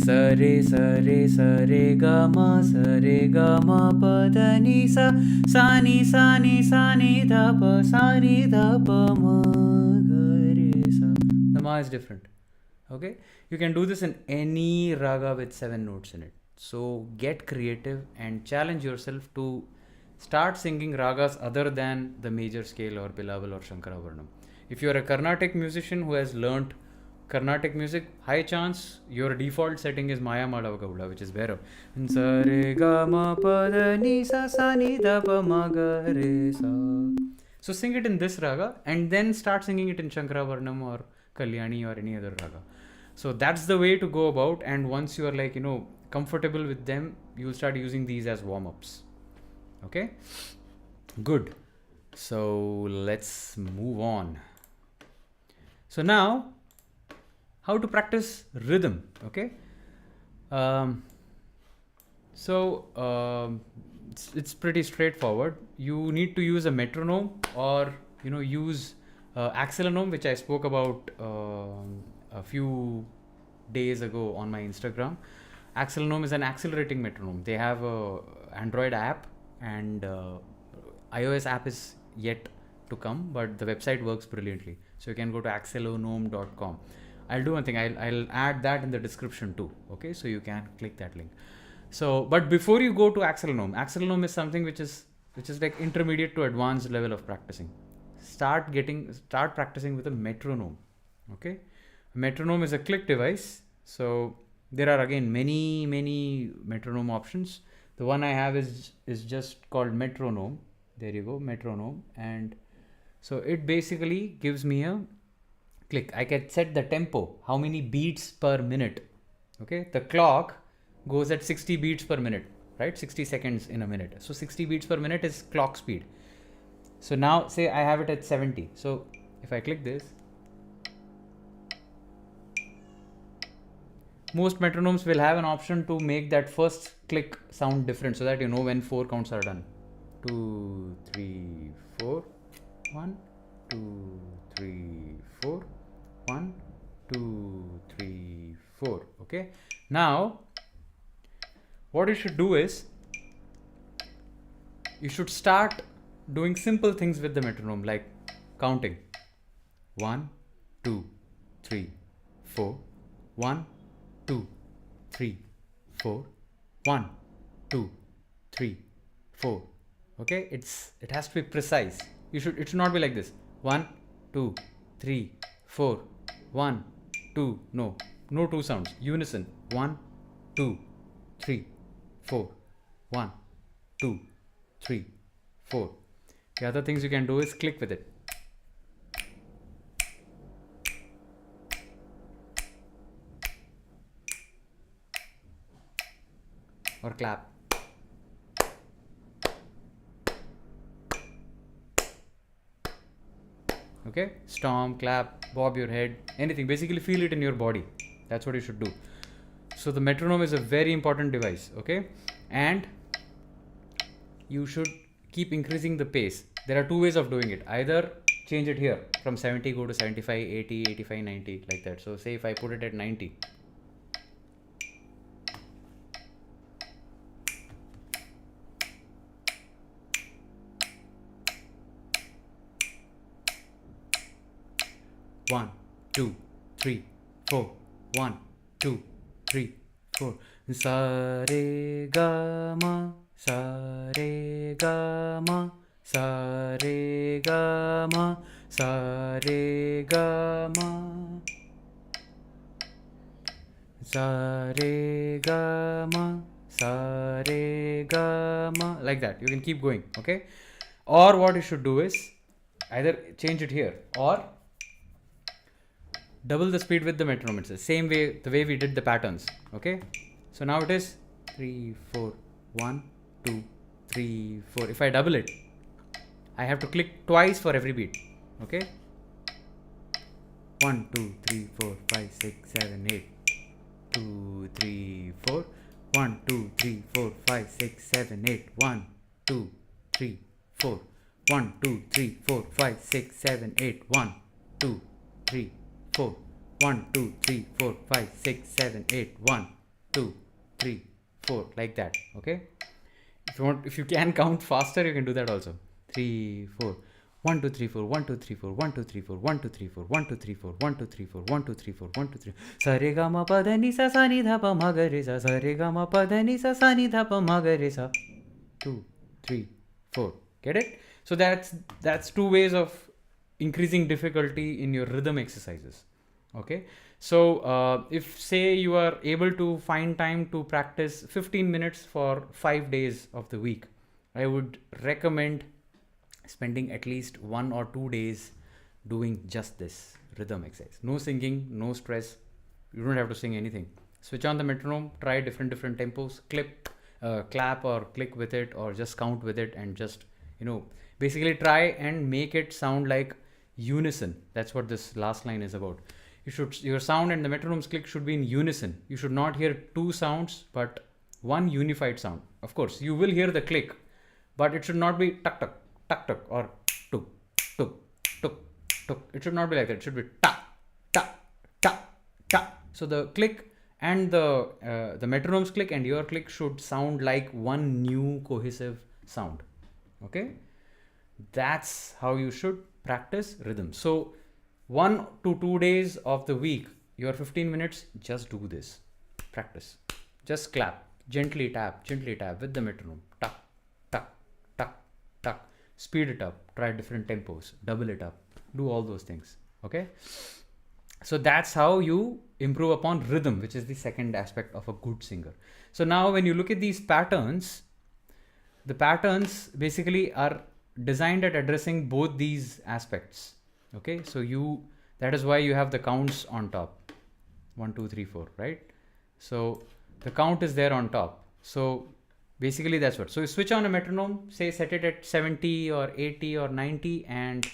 Sa re ga ma pa da ni sa ni da pa ma ga re sa. The ma is different. Okay, you can do this in any raga with 7 notes in it. So get creative and challenge yourself to start singing ragas other than the major scale or Bilawal or Shankaravarnam. If you are a Carnatic musician who has learnt Carnatic music, high chance your default setting is Maya Madhava Gaula, which is Bhairav. Sa re ga ma pa da ni sa ni da pa ma ga re sa. So sing it in this raga and then start singing it in Shankaravarnam or Kalyani or any other raga. So that's the way to go about, and once you are comfortable with them, you'll start using these as warm-ups. Okay? Good. So let's move on. So now, how to practice rhythm. Okay, it's pretty straightforward. You need to use a metronome or use acceleronome, which I spoke about a few days ago on my Instagram. Acceleronome is an accelerating metronome. They have a Android app and iOS app is yet to come, but the website works brilliantly. So you can go to acceleronome.com. I'll do one thing. I'll add that in the description too. Okay, so you can click that link. So, but before you go to acceleronome is something which is like intermediate to advanced level of practicing. Start practicing with a metronome. Okay, a metronome is a click device. So there are again many metronome options. The one I have is just called metronome. There you go, metronome, and so it basically gives me a click. I can set the tempo, how many beats per minute. Okay, the clock goes at 60 beats per minute, right? 60 seconds in a minute. So 60 beats per minute is clock speed. So now say I have it at 70. So if I click this, most metronomes will have an option to make that first click sound different so that you know when 4 counts are done. 2, 3, 4, 1, 2, 3, 4, 1, 2, 3, 4. Okay, now what you should do is you should start doing simple things with the metronome, like counting 1, 2, 3, 4, 1, 2, 3, 4, 1, 2, 3, 4. Okay, it has to be precise. It should not be like this. 1, 2, 3, 4, 1, 2. No 2 sounds. Unison. 1, 2, 3, 4, 1, 2, 3, 4. The other things you can do is click with it. Or clap. Okay, stomp, clap, bob your head, anything. Basically feel it in your body. That's what you should do. So the metronome is a very important device. Okay, and you should keep increasing the pace. There are 2 ways of doing it. Either change it here from 70 go to 75, 80, 85, 90, like that. So say if I put it at 90, 1, 2, 3, 4. 1, 2, 3, 4. Sa re ga ma, sa re ga ma, sa re ga ma, sa re ga ma, sa re ga ma, sa re ga ma, like that. You can keep going, okay? Or what you should do is either change it here or double the speed with the metronome. It's the same way, the way we did the patterns, okay? So now it is 3, 4, 1, 2, 3, 4. If I double it, I have to click twice for every beat, okay? 1, 2, 3, 4, 5, 6, 7, 8. 2, 3, 4. 1, 2, 3, 4, 5, 6, 7, 8. 1, 2, 3, 4. 1, 2, 3, 4, 5, 6, 7, 8. 1, 2, 3, 4. 1, 2, 3, 4, 5, 6, 7, 8. 1, 2, 3, 4. Like that, okay? If you can count faster, you can do that also. 3, 4. 1, 2, 3, 4, 1, 2, 3, 4, 1, 2, 3, 4, 1, 2, 3, 4, 1, 2, 3, 4, 1, 2, 3, 4, 1, 2, 3, 4, 1, 2, 3. Sa re ga ma pa da ni sa ni dha pa ma ga re sa. Sa re ga ma pa da ni sa ni dha pa ma ga re sa. 2, 3, 4. Get it? So that's two ways of increasing difficulty in your rhythm exercises. Okay. So if say you are able to find time to practice 15 minutes for 5 days of the week, I would recommend spending at least 1 or 2 days doing just this rhythm exercise. No singing, no stress. You don't have to sing anything. Switch on the metronome, try different tempos, clap or click with it, or just count with it, and just, basically try and make it sound like unison. That's what this last line is about. Your sound and the metronome's click should be in unison. You should not hear two sounds, but one unified sound. Of course, you will hear the click, but it should not be tuck tuck tuck tuck or tuk tuk tuk tuk. It should not be like that. It should be ta ta ta ta. So the click and the metronome's click and your click should sound like one new cohesive sound. Okay, that's how you should practice rhythm. So 1 to 2 days of the week, your 15 minutes, just do this practice. Just clap, gently tap with the metronome. Tuck tuck tuck tuck. Speed it up, try different tempos, double it up, do all those things. Okay, so that's how you improve upon rhythm, which is the second aspect of a good singer. So now when you look at these patterns, the patterns basically are designed at addressing both these aspects. Okay, so that is why you have the counts on top, 1, 2, 3, 4, right? So the count is there on top. So basically that's what. So you switch on a metronome, say set it at 70 or 80 or 90, and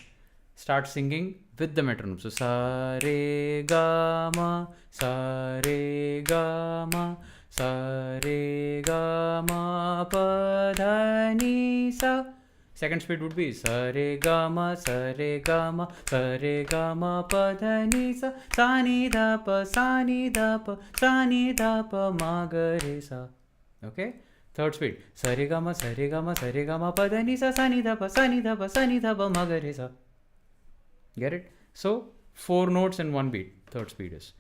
start singing with the metronome. So sa re ga ma, sa re ga ma, sa re ga ma pa dha ni sa. Second speed would be sa re ga ma, sa re ga ma, sa re ga ma pa dha ni sa, sa ni dha pa, sa ni dha pa, sa ni dha pa ma ga re sa. Okay. Third speed, sa re ga ma, sa re ga ma, sa re ga ma pa dha ni sa ni dha pa, sa ni dha pa, sa ni dha pa ma ga re sa. Get it? So 4 notes in one beat. Third speed is.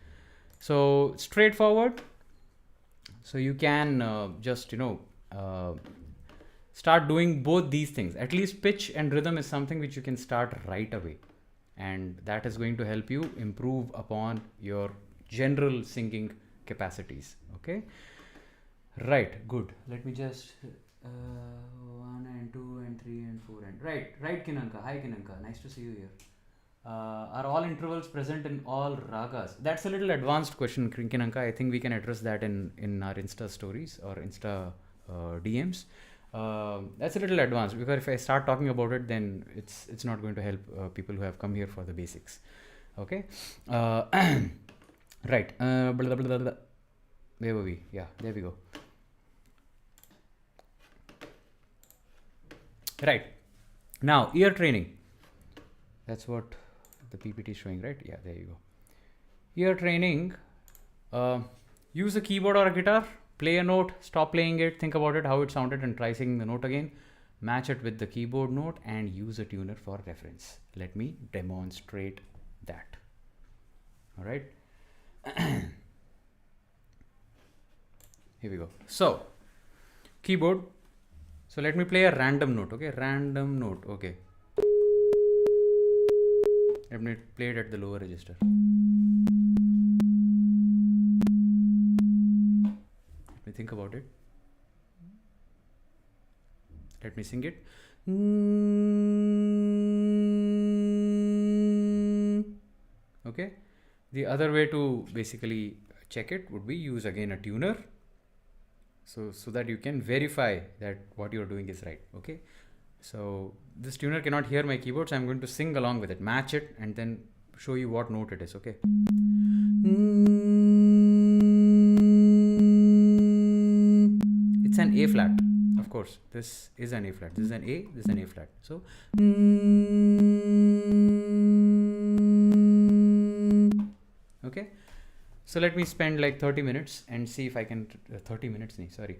So straightforward. So you can just start doing both these things. At least pitch and rhythm is something which you can start right away, and that is going to help you improve upon your general singing capacities. Okay, right, good. Let me just 1 and 2 and 3 and 4 and right Kinanka. Hi Kinanka, nice to see you here. Are all intervals present in all ragas? That's a little advanced question, Kinanka. I think we can address that in our Insta stories or Insta DMs. That's a little advanced, because if I start talking about it, then it's not going to help people who have come here for the basics. Okay. Right. Blah, blah, blah, blah. Where were we? Yeah, there we go. Right. Now, ear training. That's what the PPT is showing, right? Yeah, there you go. Ear training. Use a keyboard or a guitar. Play a note, stop playing it, think about it, how it sounded, and try singing the note again. Match it with the keyboard note and use a tuner for reference. Let me demonstrate that. All right. Here we go. So keyboard. So let me play a random note. Okay, random note. Okay. Let me play it at the lower register. Let me think about it. Let me sing it. Okay. The other way to basically check it would be use again a tuner. So that you can verify that what you're doing is right. Okay. So this tuner cannot hear my keyboard, so I'm going to sing along with it, match it, and then show you what note it is. Okay. It's an A flat. Of course, this is an A flat. This is an A, this is an A flat. So okay. So let me spend like 30 minutes and see if I can 30 minutes, sorry,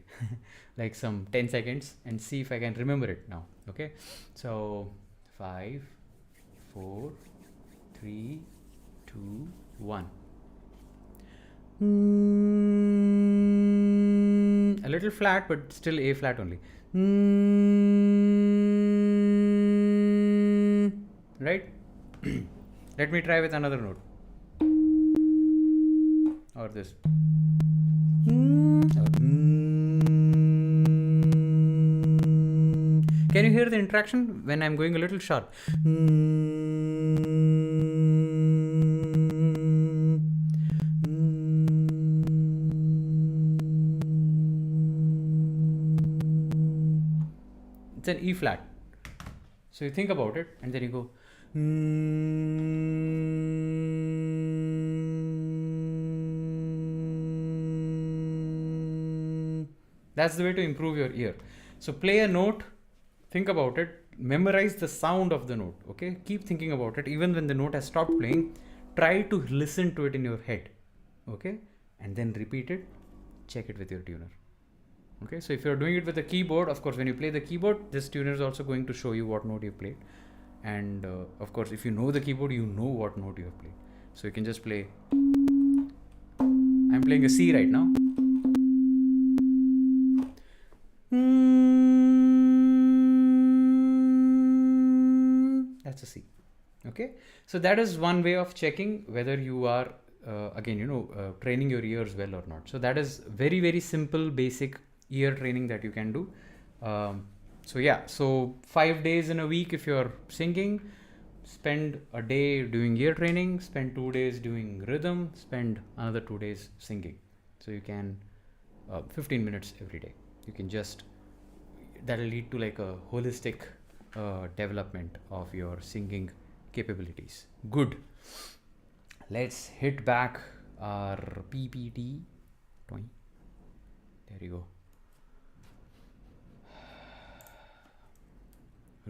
like some 10 seconds and see if I can remember it now. Okay. So 5, 4, 3, 2, 1. A little flat, but still A flat only. Right? Let me try with another note. Or this. Can you hear the interaction when I'm going a little sharp? It's an E flat. So you think about it and then you go. That's the way to improve your ear. So play a note, think about it, memorize the sound of the note. Okay, keep thinking about it. Even when the note has stopped playing, try to listen to it in your head. Okay, and then repeat it, check it with your tuner. Okay, so if you're doing it with a keyboard, of course, when you play the keyboard, this tuner is also going to show you what note you played. And of course, if you know the keyboard, you know what note you have played. So you can just play. I'm playing a C right now. That's a C. Okay, so that is one way of checking whether you are again training your ears well or not. So that is very, very simple basic ear training that you can do. So yeah, so 5 days in a week if you're singing, spend a day doing ear training, spend 2 days doing rhythm, spend another 2 days singing. So you can 15 minutes every day. You can just, that'll lead to like a holistic development of your singing capabilities. Good. Let's hit back our PPT. There you go.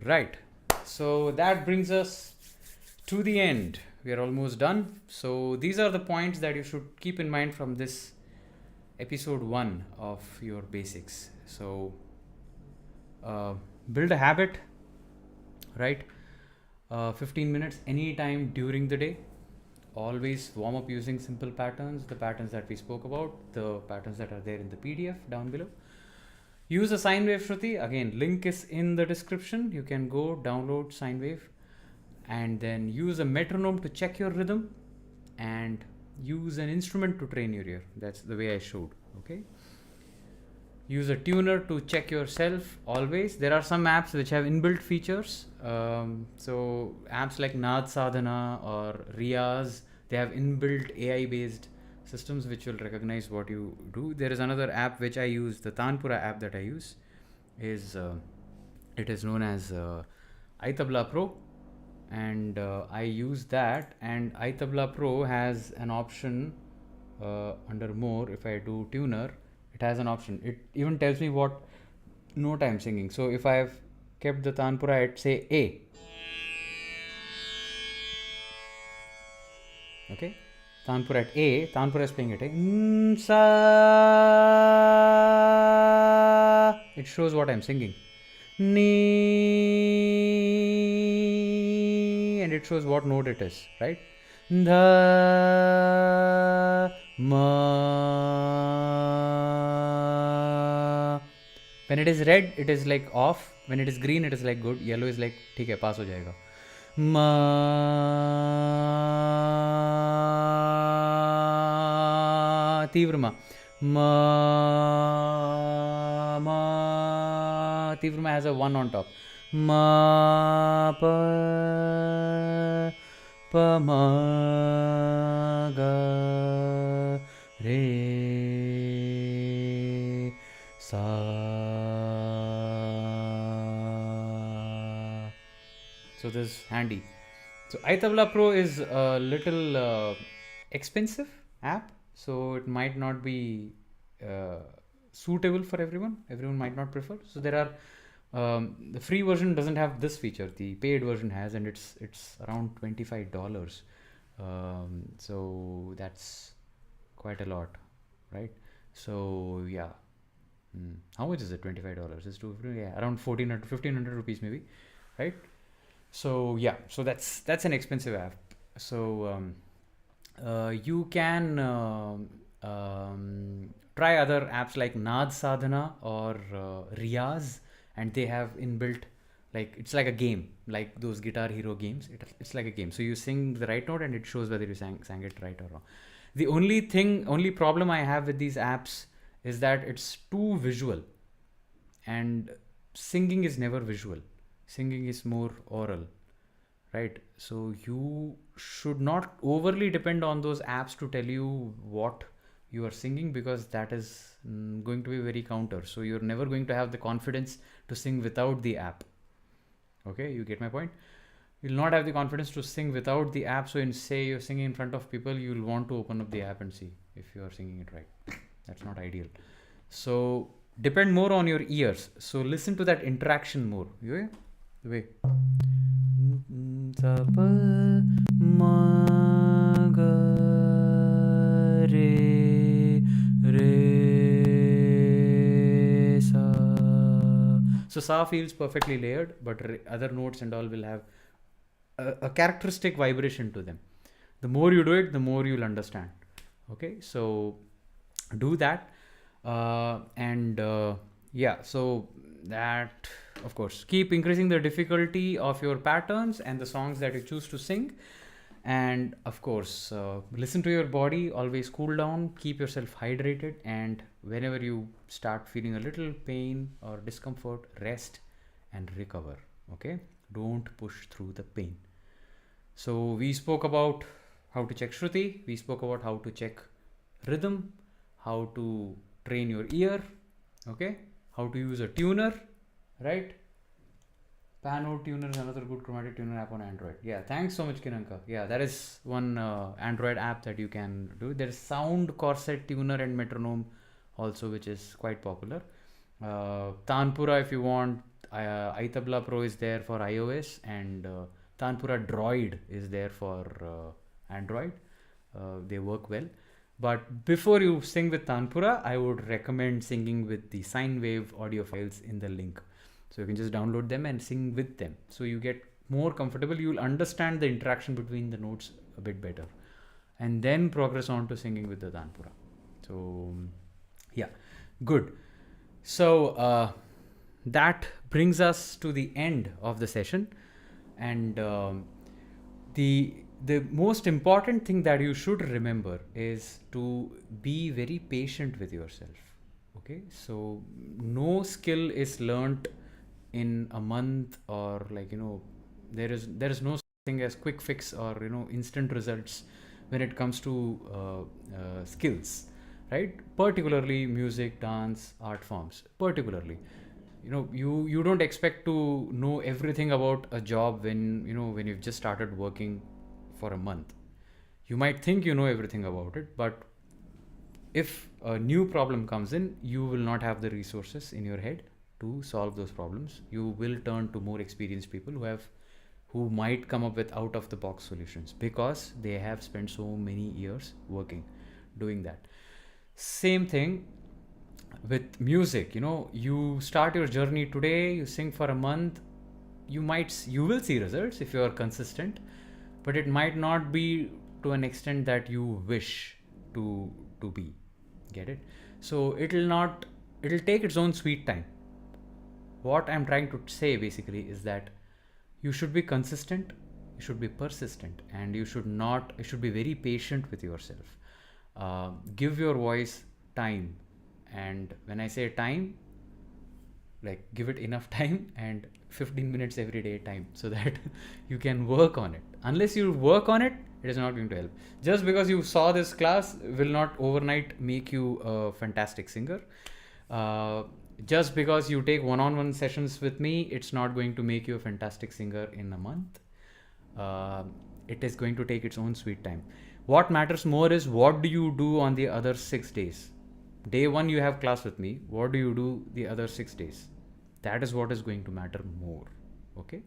Right. So that brings us to the end. We are almost done. So these are the points that you should keep in mind from this episode 1 of your basics. So build a habit, right? 15 minutes anytime during the day. Always warm up using simple patterns, the patterns that we spoke about, the patterns that are there in the PDF down below. Use a sine wave shruti. Again, link is in the description. You can go download sine wave and then use a metronome to check your rhythm and use an instrument to train your ear. That's the way I showed. Okay. Use a tuner to check yourself always. There are some apps which have inbuilt features. So apps like Naad Sadhana or Riaz, they have inbuilt AI based systems which will recognize what you do. There is another app which I use, the Tanpura app that I use is, it is known as iTabla Pro, and I use that, and iTabla Pro has an option under more. If I do tuner, it has an option. It even tells me what note I'm singing. So if I've kept the Tanpura at say A, okay, Tanpura at A, Tanpura is playing at A, sa, it shows what I'm singing, ni, and it shows what note it is, right? dha ma. When it is red, it is like off. When it is green, it is like good. Yellow is like ठीक है, pass हो जाएगा. Ma तीव्र ma. Ma ma तीव्र ma has a 1 on top. Ma pa pa ma ga re sa. So this is handy. So iTabla Pro is a little expensive app, so it might not be suitable for everyone. Everyone might not prefer. So there are the free version doesn't have this feature. The paid version has, and it's around $25. So that's quite a lot, right? So yeah. How much is it? $25. It's around 1,500 rupees maybe, right? So yeah, so that's an expensive app. So you can try other apps like Nad Sadhana or Riyaz, and they have inbuilt, like, it's like a game, like those Guitar Hero games. It's like a game. So you sing the right note and it shows whether you sang it right or wrong. The only problem I have with these apps is that it's too visual, and singing is never visual. Singing is more oral, right? So you should not overly depend on those apps to tell you what you are singing, because that is going to be very counter. So you're never going to have the confidence to sing without the app. Okay, you get my point? You'll not have the confidence to sing without the app. So say you're singing in front of people, you'll want to open up the app and see if you are singing it right. That's not ideal. So depend more on your ears. So listen to that interaction more. Yeah? The way. So sa feels perfectly layered, but other notes and all will have a characteristic vibration to them. The more you do it, the more you'll understand. Okay, so do that. Yeah, so that, of course, keep increasing the difficulty of your patterns and the songs that you choose to sing. And of course, listen to your body, always cool down, keep yourself hydrated, and whenever you start feeling a little pain or discomfort, rest and recover. Okay, don't push through the pain. So we spoke about how to check shruti, we spoke about how to check rhythm, how to train your ear, okay, how to use a tuner, right? Pano Tuner is another good chromatic tuner app on Android. Yeah, thanks so much, Kinanka. Yeah, that is one Android app that you can do. There is Sound Corset Tuner and Metronome also, which is quite popular. Tanpura, if you want, iTabla Pro is there for iOS, and Tanpura Droid is there for Android. They work well. But before you sing with Tanpura, I would recommend singing with the sine wave audio files in the link. So you can just download them and sing with them. So you get more comfortable. You'll understand the interaction between the notes a bit better. And then progress on to singing with the Tanpura. So yeah, good. So that brings us to the end of the session. And the most important thing that you should remember is to be very patient with yourself. Okay, so no skill is learnt in a month, or there is no thing as quick fix or instant results when it comes to skills, right? Particularly music, dance, art forms. Particularly, you don't expect to know everything about a job when you've just started working for a month. You might think you know everything about it, but if a new problem comes in, you will not have the resources in your head to solve those problems. You will turn to more experienced people who might come up with out of the box solutions, because they have spent so many years working doing that. Same thing with music. You start your journey today, you sing for a month, you will see results if you are consistent, but it might not be to an extent that you wish to be. Get it? So it'll take its own sweet time. What I'm trying to say basically is that you should be consistent, you should be persistent, and you should be very patient with yourself. Give your voice time. And when I say time, like give it enough time and 15 minutes every day time, so that you can work on it. Unless you work on it, it is not going to help. Just because you saw this class will not overnight make you a fantastic singer. Just because you take one-on-one sessions with me, it's not going to make you a fantastic singer in a month. It is going to take its own sweet time. What matters more is what do you do on the other 6 days. Day 1 you have class with me, what do you do the other 6 days? That is what is going to matter more. Okay,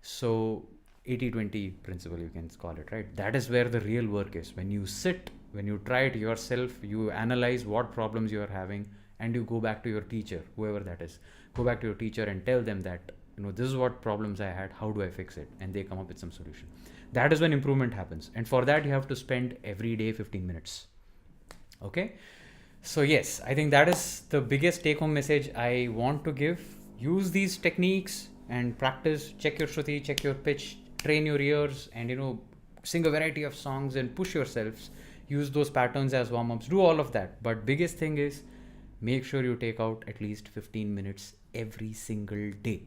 so 80-20 principle, you can call it, right? That is where the real work is. When you sit, when you try it yourself, you analyze what problems you are having, and you go back to your teacher, whoever that is. Go back to your teacher and tell them that, this is what problems I had, how do I fix it? And they come up with some solution. That is when improvement happens. And for that, you have to spend every day 15 minutes. Okay? So yes, I think that is the biggest take-home message I want to give. Use these techniques and practice. Check your shruti, check your pitch, train your ears, and sing a variety of songs and push yourselves. Use those patterns as warm-ups. Do all of that. But biggest thing is, make sure you take out at least 15 minutes every single day.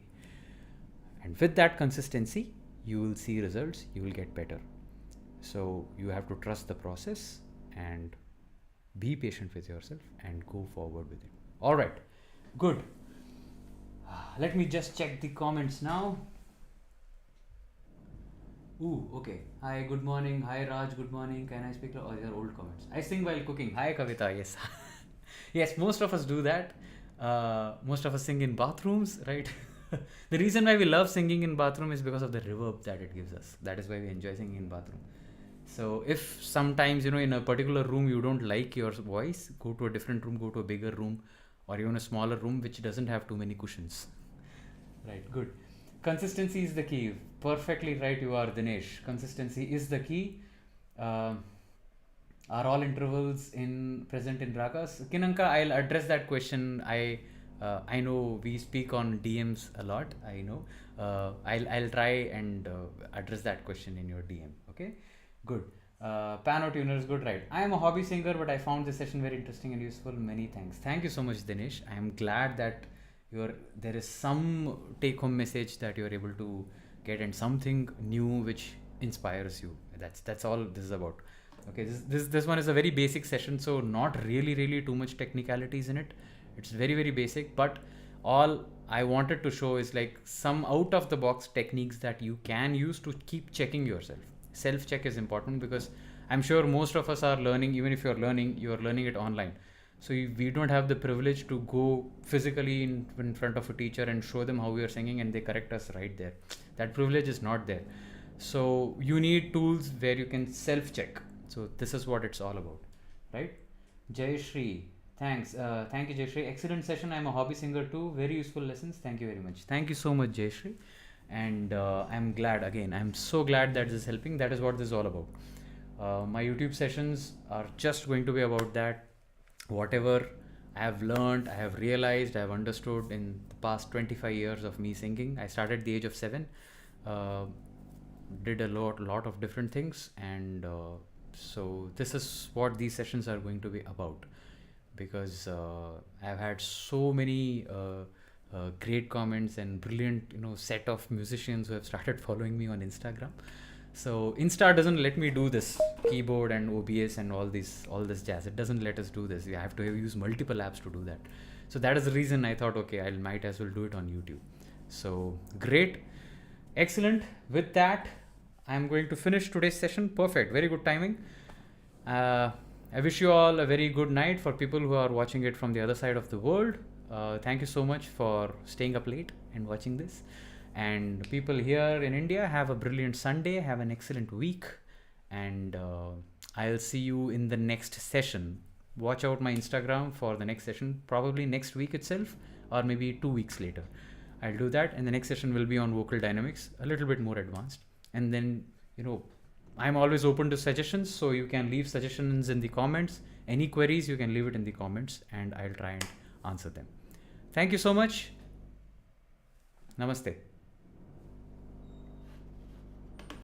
And with that consistency, you will see results, you will get better. So you have to trust the process and be patient with yourself and go forward with it. All right, good. Let me just check the comments now. Ooh, okay. Hi, good morning. Hi, Raj, good morning. Can I speak? Oh, these are old comments. I sing while cooking. Hi, Kavita. Yes. Yes, most of us do that. Most of us sing in bathrooms, right? The reason why we love singing in bathroom is because of the reverb that it gives us. That is why we enjoy singing in bathroom. So if sometimes, in a particular room you don't like your voice, go to a different room, go to a bigger room, or even a smaller room which doesn't have too many cushions. Right, good. Consistency is the key. Perfectly right you are, Dinesh. Consistency is the key. Are all intervals present in ragas? Kinanka, I'll address that question. I know we speak on DMs a lot. I know. I'll try and address that question in your DM. Okay, good. Piano tuner is good, right? I am a hobby singer, but I found this session very interesting and useful. Many thanks. Thank you so much, Dinesh. I am glad that there is some take-home message that you are able to get, and something new which inspires you. That's all this is about. Okay, this one is a very basic session, so not really too much technicalities in it. It's very basic, but all I wanted to show is like some out of the box techniques that you can use to keep checking yourself. Self-check is important because I'm sure most of us are learning. Even if you're learning it online. So we don't have the privilege to go physically in front of a teacher and show them how we are singing and they correct us right there. That privilege is not there. So you need tools where you can self-check. So this is what it's all about, right? Jay Shri, thanks. Thank you, Jay Shri. Excellent session. I'm a hobby singer too. Very useful lessons. Thank you very much. Thank you so much, Jay Shri. And I'm so glad that this is helping. That is what this is all about. My YouTube sessions are just going to be about that. Whatever I have learned, I have realized, I have understood in the past 25 years of me singing. I started at the age of 7. Did a lot of different things, and so this is what these sessions are going to be about, because I've had so many great comments and brilliant set of musicians who have started following me on Instagram. So Insta doesn't let me do this keyboard and OBS and all this jazz. It doesn't let us do this. We have to use multiple apps to do that. So that is the reason I thought, okay, I might as well do it on YouTube. So great, excellent. With that, I'm going to finish today's session. Perfect, very good timing. I wish you all a very good night. For people who are watching it from the other side of the world, thank you so much for staying up late and watching this. And people here in India, have a brilliant Sunday, have an excellent week, and I'll see you in the next session. Watch out my Instagram for the next session, probably next week itself, or maybe 2 weeks later. I'll do that, and the next session will be on vocal dynamics, a little bit more advanced. And then, I'm always open to suggestions, so you can leave suggestions in the comments. Any queries, you can leave it in the comments and I'll try and answer them. Thank you so much. Namaste.